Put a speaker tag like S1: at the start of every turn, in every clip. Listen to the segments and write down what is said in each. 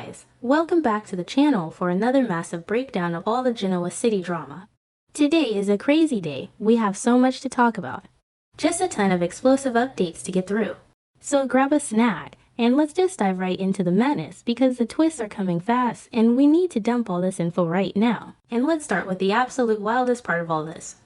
S1: guys, welcome back to the channel for another massive breakdown of all the Genoa City drama. Today is a crazy day, we have so much to talk about. Just a ton of explosive updates to get through. So grab a snack, and let's just dive right into the madness because the twists are coming fast and we need to dump all this info right now. And let's start with the absolute wildest part of all this.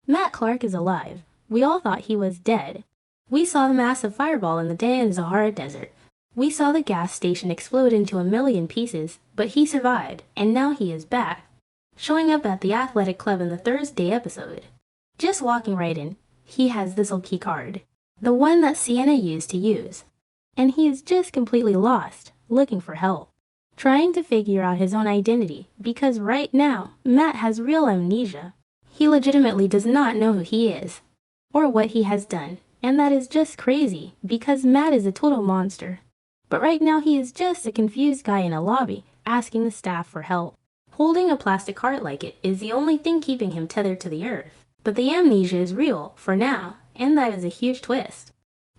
S1: Matt Clark is alive. We all thought he was dead. We saw the massive fireball in the Sahara Desert. We saw the gas station explode into a million pieces, but he survived, and now he is back, showing up at the athletic club in the Thursday episode. Just walking right in, he has this old key card, the one that Sienna used to use. And he is just completely lost, looking for help, trying to figure out his own identity, because right now, Matt has real amnesia. He legitimately does not know who he is, or what he has done, and that is just crazy, because Matt is a total monster. But right now he is just a confused guy in a lobby, asking the staff for help. Holding a plastic heart like it is the only thing keeping him tethered to the earth. But the amnesia is real, for now, and that is a huge twist.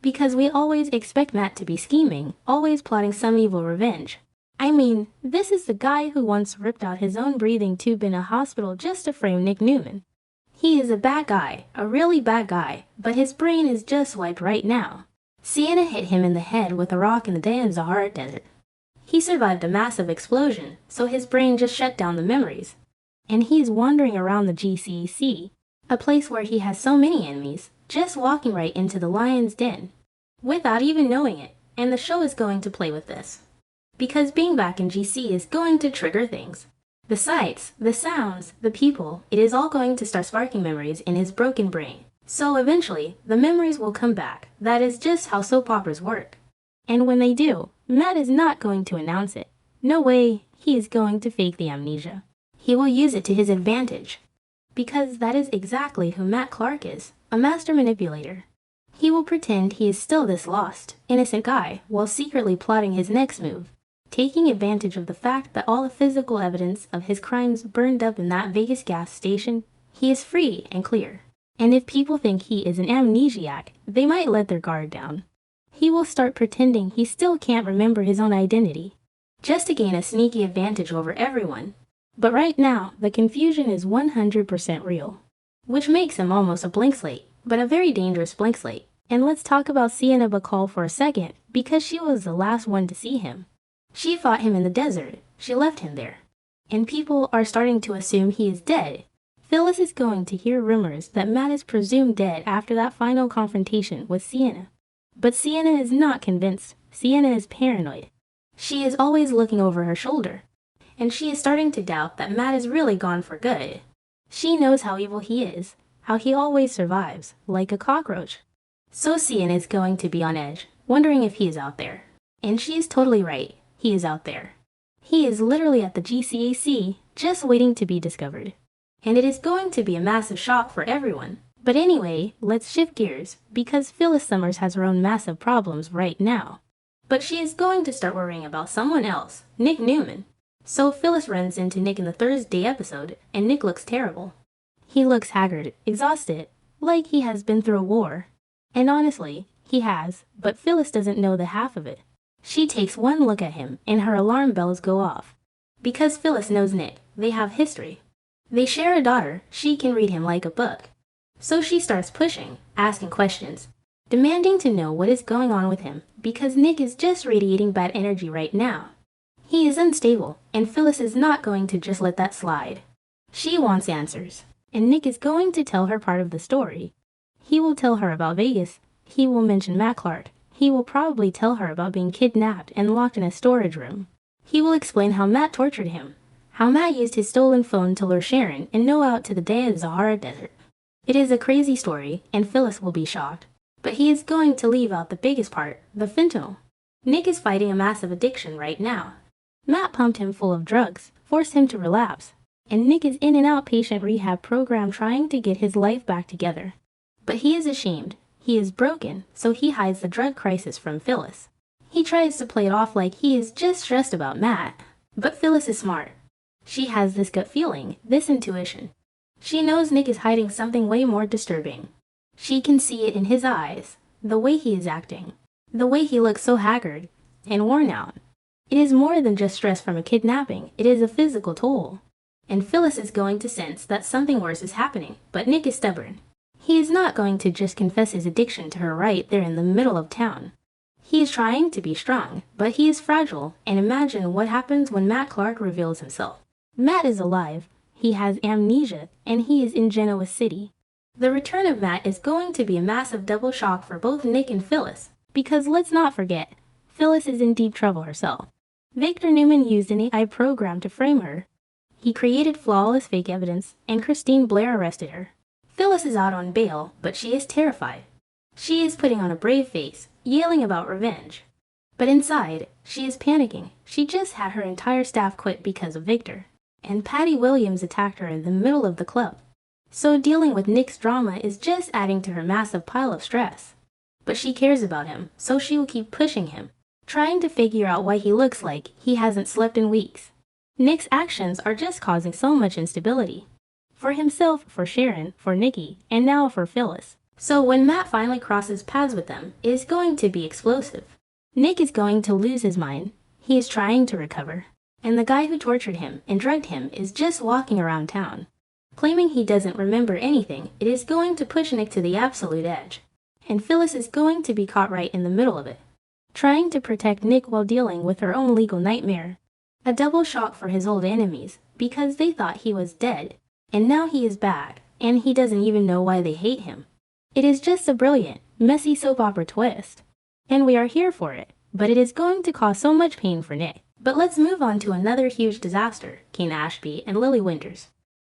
S1: Because we always expect Matt to be scheming, always plotting some evil revenge. I mean, this is the guy who once ripped out his own breathing tube in a hospital just to frame Nikki Newman. He is a bad guy, a really bad guy, but his brain is just wiped right now. Sienna hit him in the head with a rock in the Sahara Desert. He survived a massive explosion, so his brain just shut down the memories. And he's wandering around the GCC, a place where he has so many enemies, just walking right into the lion's den, without even knowing it, and the show is going to play with this. Because being back in GC is going to trigger things. The sights, the sounds, the people, it is all going to start sparking memories in his broken brain. So eventually, the memories will come back. That is just how soap operas work. And when they do, Matt is not going to announce it. No way, he is going to fake the amnesia. He will use it to his advantage. Because that is exactly who Matt Clark is, a master manipulator. He will pretend he is still this lost, innocent guy, while secretly plotting his next move, taking advantage of the fact that all the physical evidence of his crimes burned up in that Vegas gas station. He is free and clear. And if people think he is an amnesiac, they might let their guard down. He will start pretending he still can't remember his own identity, just to gain a sneaky advantage over everyone. But right now, the confusion is 100% real, which makes him almost a blank slate, but a very dangerous blank slate. And let's talk about Sienna Bacall for a second, because she was the last one to see him. She fought him in the desert, she left him there. And people are starting to assume he is dead. Phyllis is going to hear rumors that Matt is presumed dead after that final confrontation with Sienna. But Sienna is not convinced. Sienna is paranoid. She is always looking over her shoulder. And she is starting to doubt that Matt is really gone for good. She knows how evil he is, how he always survives, like a cockroach. So Sienna is going to be on edge, wondering if he is out there. And she is totally right, he is out there. He is literally at the GCAC, just waiting to be discovered. And it is going to be a massive shock for everyone. But anyway, let's shift gears, because Phyllis Summers has her own massive problems right now. But she is going to start worrying about someone else, Nick Newman. So Phyllis runs into Nick in the Thursday episode, and Nick looks terrible. He looks haggard, exhausted, like he has been through a war. And honestly, he has, but Phyllis doesn't know the half of it. She takes one look at him, and her alarm bells go off. Because Phyllis knows Nick, they have history. They share a daughter, she can read him like a book. So she starts pushing, asking questions, demanding to know what is going on with him, because Nick is just radiating bad energy right now. He is unstable, and Phyllis is not going to just let that slide. She wants answers, and Nick is going to tell her part of the story. He will tell her about Vegas, he will mention Matt Clark, he will probably tell her about being kidnapped and locked in a storage room. He will explain how Matt tortured him. How Matt used his stolen phone to lure Sharon and Noah out to the Sahara Desert. It is a crazy story, and Phyllis will be shocked. But he is going to leave out the biggest part, the fentanyl. Nick is fighting a massive addiction right now. Matt pumped him full of drugs, forced him to relapse. And Nick is in an outpatient rehab program trying to get his life back together. But he is ashamed, he is broken, so he hides the drug crisis from Phyllis. He tries to play it off like he is just stressed about Matt. But Phyllis is smart. She has this gut feeling, this intuition. She knows Nick is hiding something way more disturbing. She can see it in his eyes, the way he is acting, the way he looks so haggard and worn out. It is more than just stress from a kidnapping, it is a physical toll. And Phyllis is going to sense that something worse is happening, but Nick is stubborn. He is not going to just confess his addiction to her right there in the middle of town. He is trying to be strong, but he is fragile, and imagine what happens when Matt Clark reveals himself. Matt is alive, he has amnesia, and he is in Genoa City. The return of Matt is going to be a massive double shock for both Nick and Phyllis, because let's not forget, Phyllis is in deep trouble herself. Victor Newman used an AI program to frame her. He created flawless fake evidence, and Christine Blair arrested her. Phyllis is out on bail, but she is terrified. She is putting on a brave face, yelling about revenge. But inside, she is panicking. She just had her entire staff quit because of Victor. And Patty Williams attacked her in the middle of the club. So dealing with Nick's drama is just adding to her massive pile of stress. But she cares about him, so she will keep pushing him, trying to figure out why he looks like he hasn't slept in weeks. Nick's actions are just causing so much instability. For himself, for Sharon, for Nikki, and now for Phyllis. So when Matt finally crosses paths with them, it is going to be explosive. Nick is going to lose his mind. He is trying to recover. And the guy who tortured him and drugged him is just walking around town. Claiming he doesn't remember anything, it is going to push Nick to the absolute edge. And Phyllis is going to be caught right in the middle of it, trying to protect Nick while dealing with her own legal nightmare. A double shock for his old enemies, because they thought he was dead, and now he is back, and he doesn't even know why they hate him. It is just a brilliant, messy soap opera twist. And we are here for it, but it is going to cause so much pain for Nick. But let's move on to another huge disaster, Kane Ashby and Lily Winters.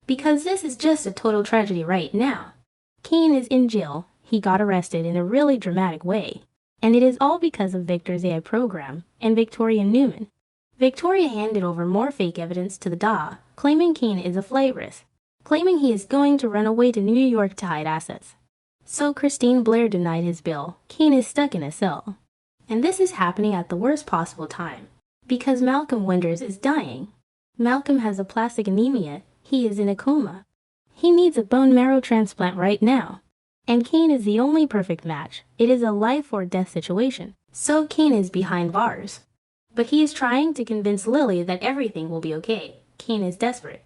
S1: Because this is just a total tragedy right now. Kane is in jail, he got arrested in a really dramatic way. And it is all because of Victor's AI program and Victoria Newman. Victoria handed over more fake evidence to the DA, claiming Kane is a flight risk, claiming he is going to run away to New York to hide assets. So Christine Blair denied his bail. Kane is stuck in a cell. And this is happening at the worst possible time, because Malcolm Winters is dying. Malcolm has aplastic anemia, he is in a coma. He needs a bone marrow transplant right now. And Kane is the only perfect match. It is a life or death situation. So Kane is behind bars. But he is trying to convince Lily that everything will be okay. Kane is desperate.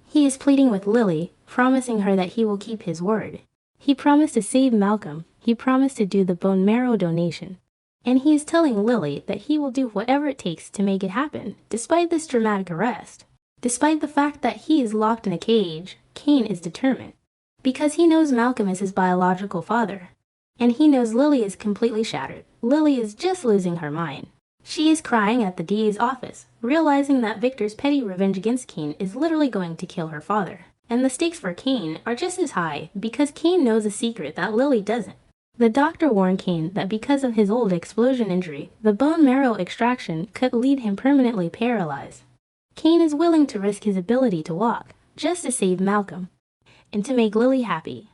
S1: He is pleading with Lily, promising her that he will keep his word. He promised to save Malcolm. He promised to do the bone marrow donation. And he is telling Lily that he will do whatever it takes to make it happen, despite this dramatic arrest. Despite the fact that he is locked in a cage, Kane is determined. Because he knows Malcolm is his biological father. And he knows Lily is completely shattered. Lily is just losing her mind. She is crying at the DA's office, realizing that Victor's petty revenge against Kane is literally going to kill her father. And the stakes for Kane are just as high because Kane knows a secret that Lily doesn't. The doctor warned Kane that because of his old explosion injury, the bone marrow extraction could leave him permanently paralyzed. Kane is willing to risk his ability to walk, just to save Malcolm, and to make Lily happy.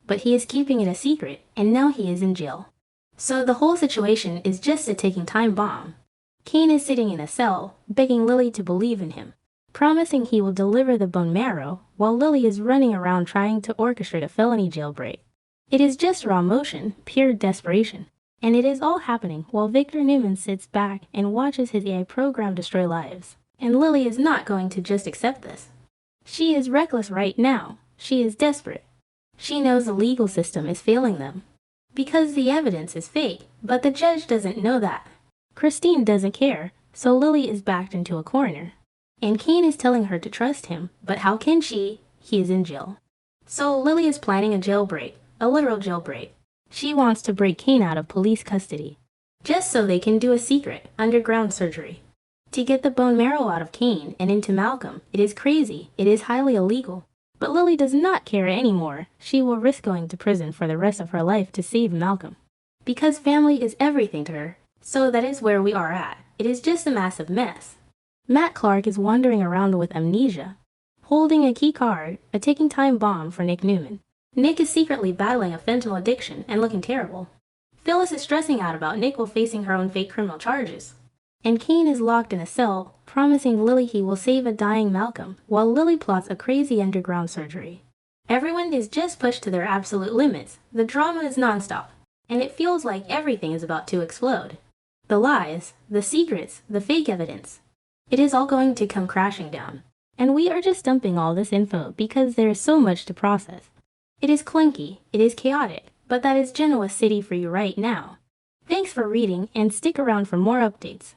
S1: But he is keeping it a secret, and now he is in jail. So the whole situation is just a ticking time bomb. Kane is sitting in a cell, begging Lily to believe in him, promising he will deliver the bone marrow, while Lily is running around trying to orchestrate a felony jailbreak. It is just raw emotion, pure desperation. And it is all happening while Victor Newman sits back and watches his AI program destroy lives. And Lily is not going to just accept this. She is reckless right now. She is desperate. She knows the legal system is failing them. Because the evidence is fake, but the judge doesn't know that. Christine doesn't care, so Lily is backed into a corner. And Kane is telling her to trust him, but how can she? He is in jail. So Lily is planning a jailbreak, a literal jailbreak. She wants to break Kane out of police custody, just so they can do a secret, underground surgery. To get the bone marrow out of Kane and into Malcolm, it is crazy, it is highly illegal. But Lily does not care anymore. She will risk going to prison for the rest of her life to save Malcolm. Because family is everything to her. So that is where we are at. It is just a massive mess. Matt Clark is wandering around with amnesia, holding a key card, a ticking time bomb for Nick Newman. Nick is secretly battling a fentanyl addiction and looking terrible. Phyllis is stressing out about Nick while facing her own fake criminal charges. And Kane is locked in a cell, promising Lily he will save a dying Malcolm, while Lily plots a crazy underground surgery. Everyone is just pushed to their absolute limits. The drama is nonstop, and it feels like everything is about to explode. The lies, the secrets, the fake evidence. It is all going to come crashing down. And we are just dumping all this info because there is so much to process. It is clunky, it is chaotic, but that is Genoa City for you right now. Thanks for reading and stick around for more updates.